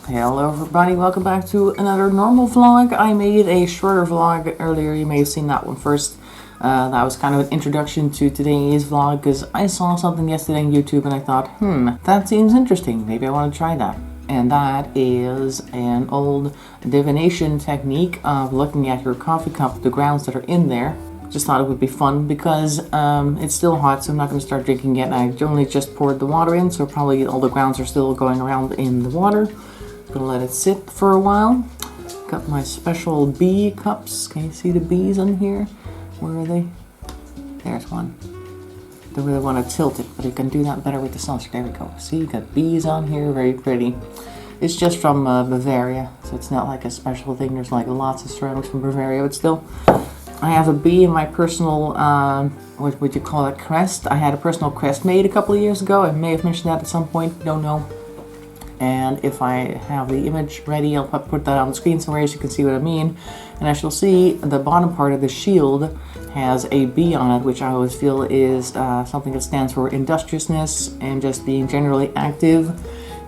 Hello everybody, welcome back to another normal vlog. I made a shorter vlog earlier, you may have seen that one first. That was kind of an introduction to today's vlog because I saw something yesterday on YouTube and I thought, that seems interesting, maybe I want to try that. And that is an old divination technique of looking at your coffee cup, the grounds that are in there. Just thought it would be fun because it's still hot, so I'm not going to start drinking it. I only just poured the water in, so probably all the grounds are still going around in the water. Gonna let it sit for a while. Got my special bee cups. Can you see the bees on here? Where are they? There's one. Don't really want to tilt it, but you can do that better with the saucer. There we go. See, you got bees on here, very pretty. It's just from Bavaria, so it's not like a special thing. There's like lots of ceramics from Bavaria, but still. I have a bee in my personal, what would you call it, crest. I had a personal crest made a couple of years ago. I may have mentioned that at some point, don't know. And if I have the image ready, I'll put that on the screen somewhere so you can see what I mean. And as you'll see, the bottom part of the shield has a bee on it, which I always feel is something that stands for industriousness and just being generally active.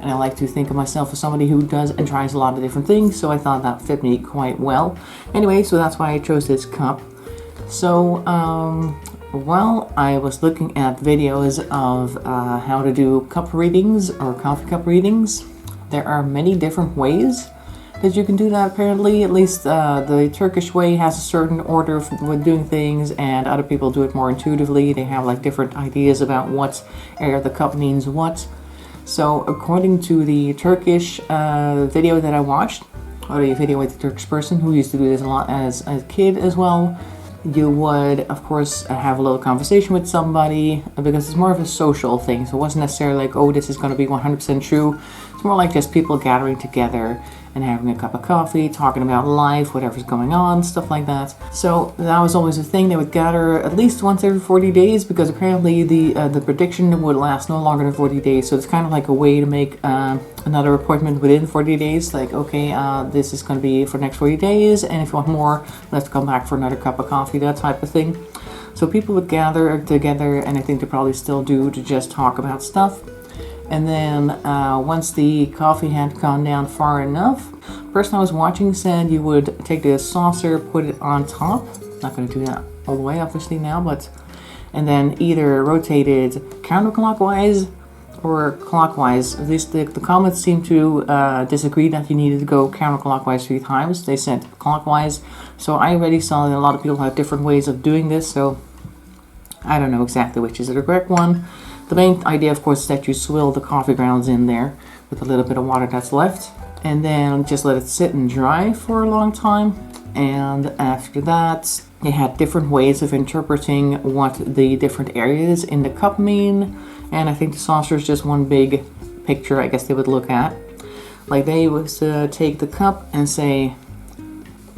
And I like to think of myself as somebody who does and tries a lot of different things, so I thought that fit me quite well. Anyway, so that's why I chose this cup. So, while I was looking at videos of how to do cup readings or coffee cup readings, there are many different ways that you can do that apparently. At least the Turkish way has a certain order for doing things, and other people do it more intuitively. They have like different ideas about what area of the cup means what. So according to the Turkish video that I watched, or the video with the Turkish person who used to do this a lot as a kid as well, you would, of course, have a little conversation with somebody because it's more of a social thing. So it wasn't necessarily like, oh, this is going to be 100% true. It's more like just people gathering together and having a cup of coffee, talking about life, whatever's going on, stuff like that. So that was always a thing. They would gather at least once every 40 days because apparently the prediction would last no longer than 40 days. So it's kind of like a way to make another appointment within 40 days. Like, okay, this is going to be for the next 40 days. And if you want more, let's come back for another cup of coffee, that type of thing. So people would gather together, and I think they probably still do, to just talk about stuff. And then once the coffee had gone down far enough, the person I was watching said you would take the saucer, put it on top. Not going to do that all the way, obviously, now, but... And then either rotate it counterclockwise or clockwise. At least the comments seem to disagree that you needed to go counterclockwise 3 times. They said clockwise. So I already saw that a lot of people have different ways of doing this, so I don't know exactly which is the correct one. The main idea, of course, is that you swill the coffee grounds in there with a little bit of water that's left, and then just let it sit and dry for a long time. And after that, they had different ways of interpreting what the different areas in the cup mean. And I think the saucer is just one big picture, I guess they would look at. Like they would take the cup and say,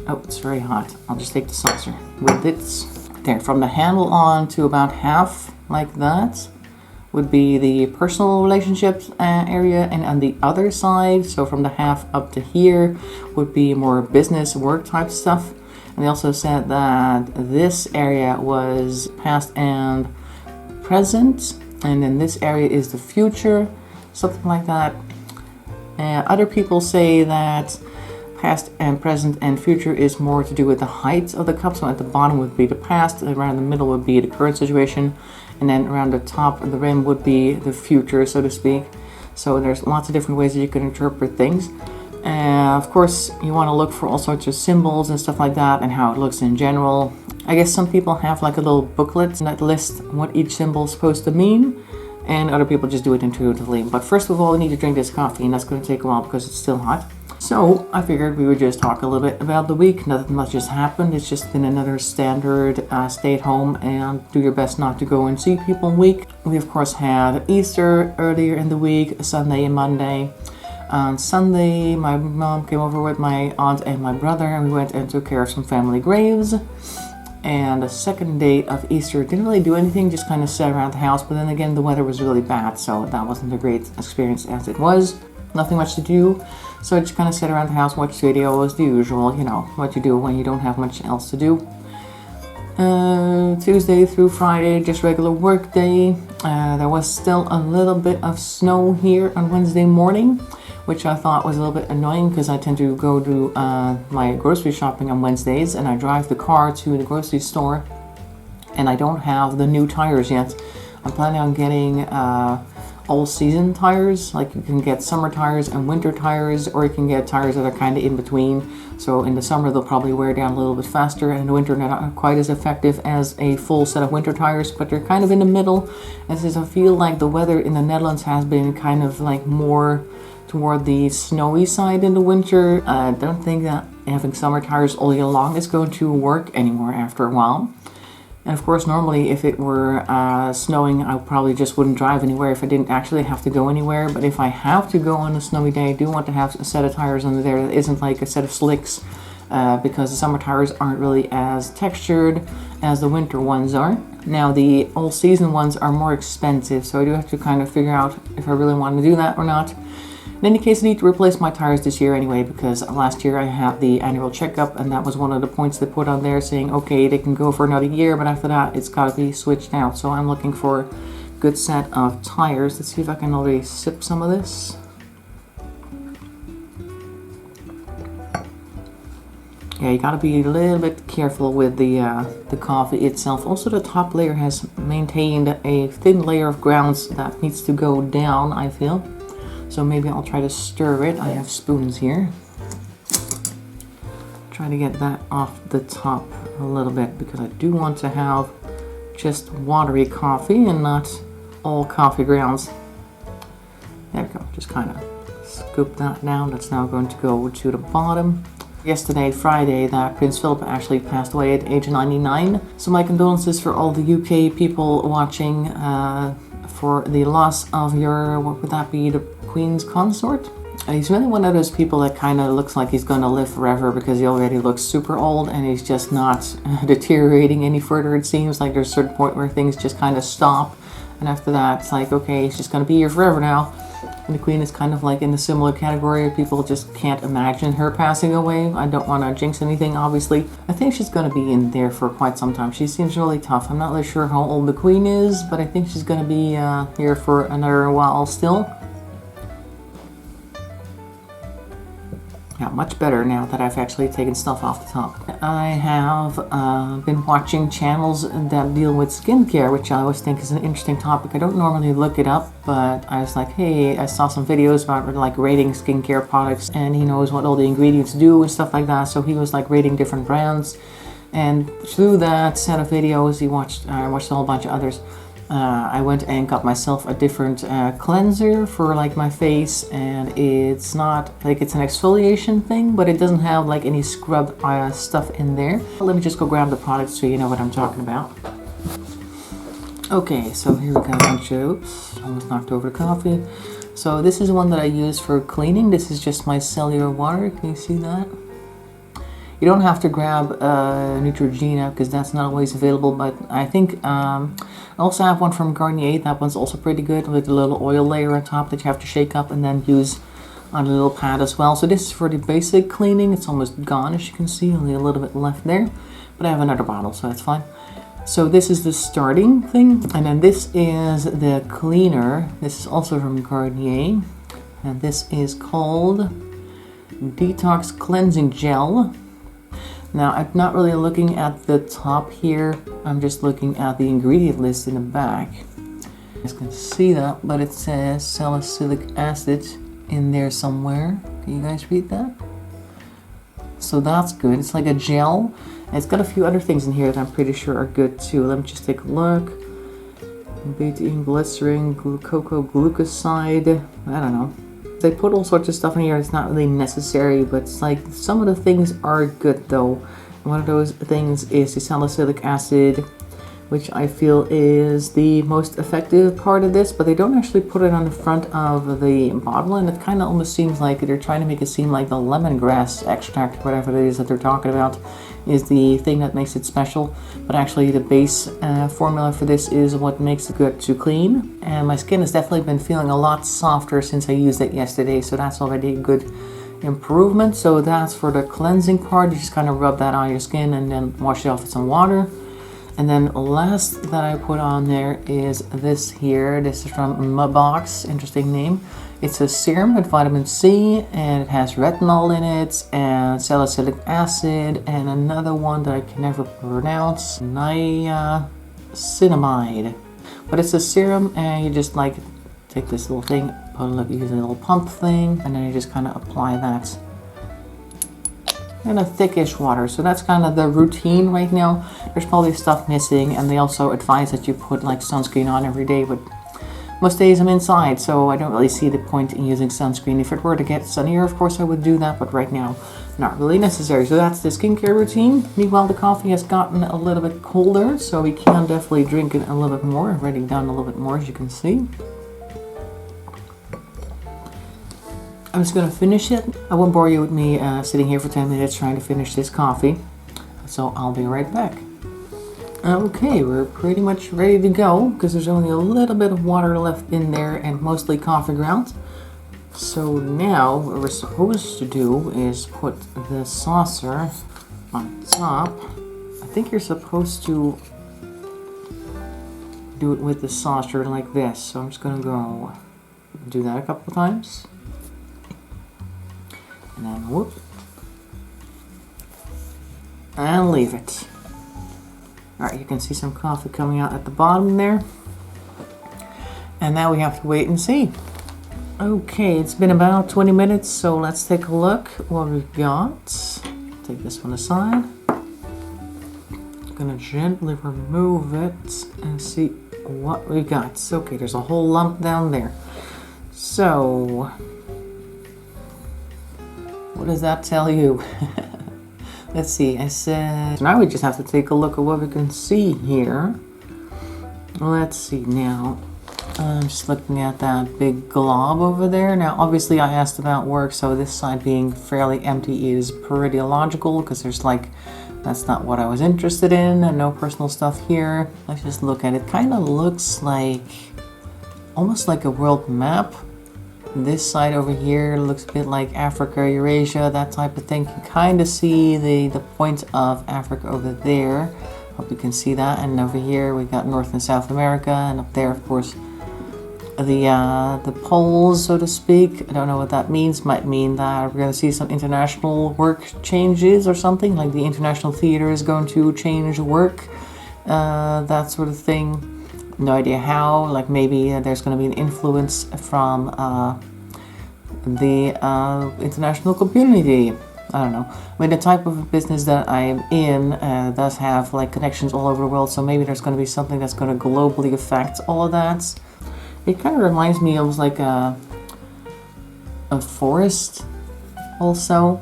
oh, it's very hot. I'll just take the saucer with its, there, from the handle on to about half, like that, would be the personal relationships area, and on the other side, so from the half up to here, would be more business work type stuff. And they also said that this area was past and present, and then this area is the future, something like that. Other people say that past and present and future is more to do with the height of the cup. So at the bottom would be the past, around the middle would be the current situation, and then around the top of the rim would be the future, so to speak. So there's lots of different ways that you can interpret things. Of course, you want to look for all sorts of symbols and stuff like that and how it looks in general. I guess some people have like a little booklet that lists what each symbol is supposed to mean, and other people just do it intuitively. But first of all, we need to drink this coffee, and that's going to take a while because it's still hot. So I figured we would just talk a little bit about the week. Nothing much has happened. It's just been another standard stay at home and do your best not to go and see people week. We of course had Easter earlier in the week, Sunday and Monday. On Sunday, my mom came over with my aunt and my brother, and we went and took care of some family graves. And the second day of Easter, didn't really do anything, just kind of sat around the house. But then again, the weather was really bad, so that wasn't a great experience as it was. Nothing much to do, so I just kind of sat around the house, watched videos, the usual, you know, what you do when you don't have much else to do. Tuesday through Friday, just regular work day. There was still a little bit of snow here on Wednesday morning, which I thought was a little bit annoying because I tend to go do my grocery shopping on Wednesdays, and I drive the car to the grocery store, and I don't have the new tires yet. I'm planning on getting all season tires. Like, you can get summer tires and winter tires, or you can get tires that are kind of in between. So in the summer they'll probably wear down a little bit faster, and in the winter they're not quite as effective as a full set of winter tires, but they're kind of in the middle. And since I feel like the weather in the Netherlands has been kind of like more toward the snowy side in the winter, I don't think that having summer tires all year long is going to work anymore after a while. And of course, normally if it were snowing, I probably just wouldn't drive anywhere if I didn't actually have to go anywhere. But if I have to go on a snowy day, I do want to have a set of tires under there that isn't like a set of slicks, because the summer tires aren't really as textured as the winter ones are. Now, the all-season ones are more expensive, so I do have to kind of figure out if I really want to do that or not. In any case, I need to replace my tires this year anyway, because last year I had the annual checkup, and that was one of the points they put on there saying, okay, they can go for another year, but after that it's got to be switched out. So I'm looking for a good set of tires. Let's see if I can already sip some of this. Yeah, you got to be a little bit careful with the coffee itself. Also, the top layer has maintained a thin layer of grounds that needs to go down, I feel. So maybe I'll try to stir it. I have spoons here. Try to get that off the top a little bit, because I do want to have just watery coffee and not all coffee grounds. There we go. Just kind of scoop that down. That's now going to go to the bottom. Yesterday, Friday, that Prince Philip actually passed away at age 99. So my condolences for all the UK people watching for the loss of your, what would that be, the Queen's consort? He's really one of those people that kind of looks like he's going to live forever, because he already looks super old and he's just not deteriorating any further. It seems like there's a certain point where things just kind of stop, and after that it's like, okay, he's just going to be here forever now. And the Queen is kind of like in the similar category. People just can't imagine her passing away. I don't want to jinx anything, obviously. I think she's going to be in there for quite some time. She seems really tough. I'm not really sure how old the Queen is, but I think she's going to be here for another while still. Yeah, much better now that I've actually taken stuff off the top. I have been watching channels that deal with skincare, which I always think is an interesting topic. I don't normally look it up, but I was like, hey, I saw some videos about like rating skincare products, and he knows what all the ingredients do and stuff like that. So he was like rating different brands, and through that set of videos, I watched a whole bunch of others. I went and got myself a different cleanser for like my face, and it's not like it's an exfoliation thing, but it doesn't have like any scrub stuff in there. Let me just go grab the product so you know what I'm talking about. Okay, so here we go. Oops, almost knocked over the coffee. So this is one that I use for cleaning. This is just my cellular water. Can you see that? You don't have to grab Neutrogena, because that's not always available, but I think I also have one from Garnier. That one's also pretty good, with a little oil layer on top that you have to shake up and then use on a little pad as well. So this is for the basic cleaning. It's almost gone, as you can see, only a little bit left there, but I have another bottle, so that's fine. So this is the starting thing, and then this is the cleaner. This is also from Garnier, and this is called Detox Cleansing Gel. Now, I'm not really looking at the top here. I'm just looking at the ingredient list in the back. You guys can see that, but it says salicylic acid in there somewhere. Can you guys read that? So that's good. It's like a gel. And it's got a few other things in here that I'm pretty sure are good too. Let me just take a look. Betaine, glycerin, cocoa glucoside. I don't know. They put all sorts of stuff in here. It's not really necessary, but it's like some of the things are good though. One of those things is the salicylic acid, which I feel is the most effective part of this, but they don't actually put it on the front of the bottle, and it kind of almost seems like they're trying to make it seem like the lemongrass extract, whatever it is that they're talking about, is the thing that makes it special. But actually the base formula for this is what makes it good to clean. And my skin has definitely been feeling a lot softer since I used it yesterday, so that's already a good improvement. So that's for the cleansing part. You just kind of rub that on your skin and then wash it off with some water. And then last that I put on there is this here. This is from Mabox, interesting name. It's a serum with vitamin C, and it has retinol in it, and salicylic acid, and another one that I can never pronounce, niacinamide. But it's a serum, and you just like take this little thing, use a little pump thing, and then you just kind of apply that in a thickish water. So that's kind of the routine right now. There's probably stuff missing, and they also advise that you put like sunscreen on every day, but most days I'm inside, so I don't really see the point in using sunscreen. If it were to get sunnier, of course I would do that, but right now, not really necessary. So that's the skincare routine. Meanwhile, the coffee has gotten a little bit colder, so we can definitely drink it a little bit more. I've already done a little bit more, as you can see. I'm just going to finish it. I won't bore you with me sitting here for 10 minutes trying to finish this coffee. So I'll be right back. Okay, we're pretty much ready to go because there's only a little bit of water left in there and mostly coffee ground. So now what we're supposed to do is put the saucer on top. I think you're supposed to do it with the saucer like this. So I'm just going to go do that a couple of times. And then whoop. And leave it. Alright, you can see some coffee coming out at the bottom there. And now we have to wait and see. Okay, it's been about 20 minutes, so let's take a look what we've got. Take this one aside. I'm gonna gently remove it and see what we got. So, okay, there's a whole lump down there. So, what does that tell you? Let's see, I said... Now we just have to take a look at what we can see here. Let's see now. I'm just looking at that big glob over there. Now, obviously I asked about work, so this side being fairly empty is pretty illogical, because there's like... That's not what I was interested in, and no personal stuff here. Let's just look at it. Kind of looks like... almost like a world map. This side over here looks a bit like Africa, Eurasia, that type of thing. You can kind of see the point of Africa over there. Hope you can see that. And over here we got North and South America, and up there, of course, the poles, so to speak. I don't know what that means. Might mean that we're going to see some international work changes or something, like the International Theater is going to change work, that sort of thing. No idea how. Like maybe there's going to be an influence from the international community. I don't know. I mean, the type of business that I'm in does have like connections all over the world, so maybe there's going to be something that's going to globally affect all of that. It kind of reminds me of like a forest also.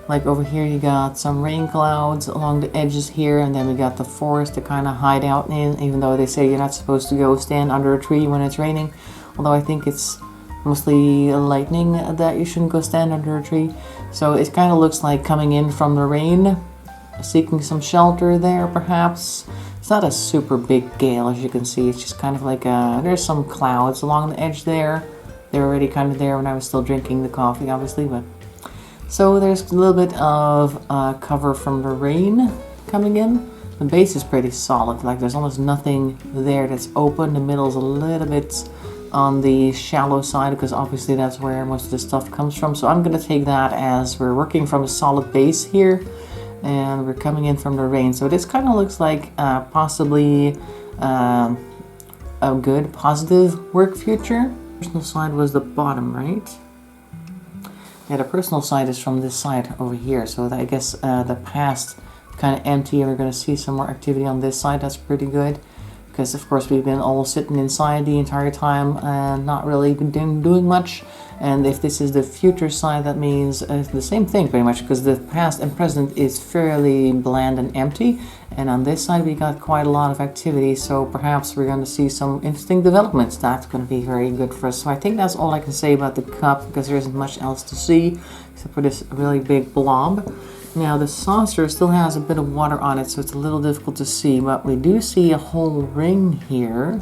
Like over here you got some rain clouds along the edges here, and then we got the forest to kind of hide out in, even though they say you're not supposed to go stand under a tree when it's raining. Although I think it's mostly lightning that you shouldn't go stand under a tree. So it kind of looks like coming in from the rain, seeking some shelter there perhaps. It's not a super big gale, as you can see. It's just kind of like there's some clouds along the edge there. They were already kind of there when I was still drinking the coffee, obviously, but... So there's a little bit of cover from the rain coming in. The base is pretty solid, like there's almost nothing there that's open. The middle's a little bit on the shallow side, because obviously that's where most of the stuff comes from. So I'm going to take that as we're working from a solid base here, and we're coming in from the rain. So this kind of looks like possibly a good, positive work future. The personal side was the bottom, right? Yeah, the personal side is from this side over here, so I guess the past kind of empty, and we're going to see some more activity on this side. That's pretty good, because of course we've been all sitting inside the entire time and not really been doing much. And if this is the future side, that means the same thing pretty much, because the past and present is fairly bland and empty, and on this side we got quite a lot of activity, so perhaps we're going to see some interesting developments. That's going to be very good for us. So I think that's all I can say about the cup, because there isn't much else to see except for this really big blob. Now the saucer still has a bit of water on it, so it's a little difficult to see, but we do see a whole ring here,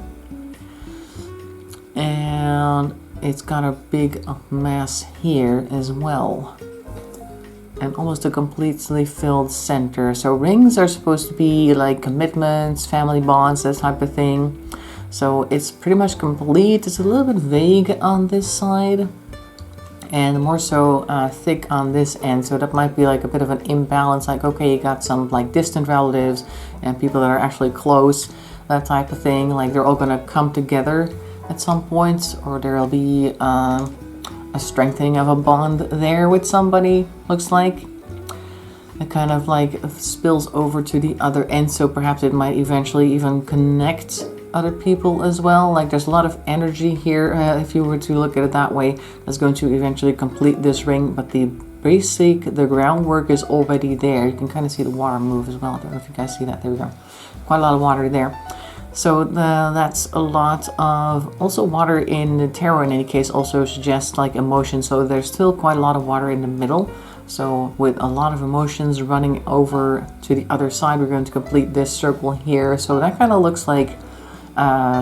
and it's got a big mass here as well, and almost a completely filled center. So rings are supposed to be like commitments, family bonds, that type of thing. So it's pretty much complete. It's a little bit vague on this side and more so thick on this end, so that might be like a bit of an imbalance, like okay, you got some like distant relatives and people that are actually close, that type of thing, like they're all gonna come together at some point, or there'll be a strengthening of a bond there with somebody, looks like. It kind of like spills over to the other end, so perhaps it might eventually even connect other people as well. Like there's a lot of energy here, if you were to look at it that way, that's going to eventually complete this ring, but the groundwork is already there. You can kind of see the water move as well. I don't know if you guys see that. There we go. Quite a lot of water there. So that's a lot of also water in the tarot. In any case, also suggests like emotion. So there's still quite a lot of water in the middle. So with a lot of emotions running over to the other side, we're going to complete this circle here. So that kind of looks like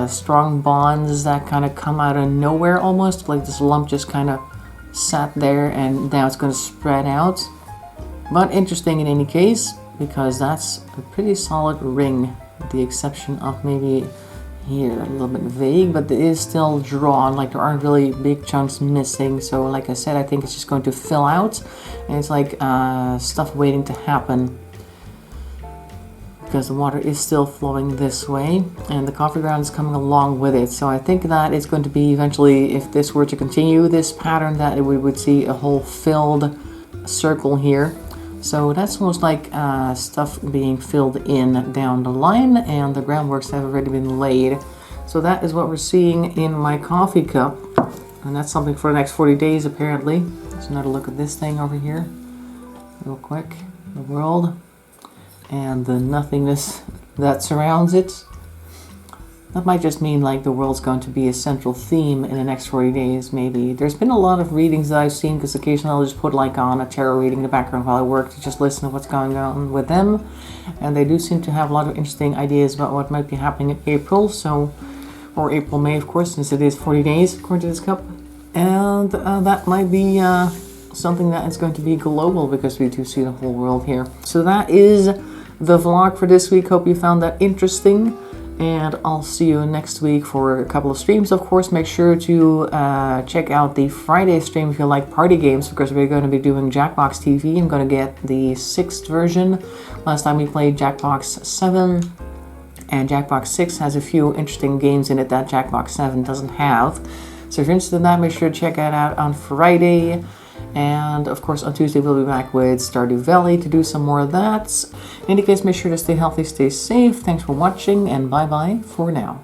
strong bonds that kind of come out of nowhere almost. Like this lump just kind of sat there and now it's going to spread out. But interesting in any case, because that's a pretty solid ring, with the exception of maybe here a little bit vague, but it is still drawn, like there aren't really big chunks missing. So like I said, I think it's just going to fill out, and it's like stuff waiting to happen, because the water is still flowing this way and the coffee ground is coming along with it. So I think that it's going to be eventually, if this were to continue this pattern, that we would see a whole filled circle here. So that's almost like stuff being filled in down the line, and the groundworks have already been laid. So that is what we're seeing in my coffee cup, and that's something for the next 40 days apparently. Let's another look at this thing over here real quick. The world and the nothingness that surrounds it. That might just mean like the world's going to be a central theme in the next 40 days, maybe. There's been a lot of readings that I've seen, because occasionally I'll just put like on a tarot reading in the background while I work to just listen to what's going on with them. And they do seem to have a lot of interesting ideas about what might be happening in April, so, or April, May, of course, since it is 40 days according to this cup. And that might be something that is going to be global, because we do see the whole world here. So that is the vlog for this week. Hope you found that interesting. And I'll see you next week for a couple of streams. Of course, make sure to check out the Friday stream if you like party games, because we're going to be doing Jackbox TV. I'm going to get the 6th version. Last time we played Jackbox 7, and Jackbox 6 has a few interesting games in it that Jackbox 7 doesn't have. So if you're interested in that, make sure to check that out on Friday. And of course on Tuesday we'll be back with Stardew Valley to do some more of that. In any case, make sure to stay healthy, stay safe. Thanks for watching, and bye bye for now.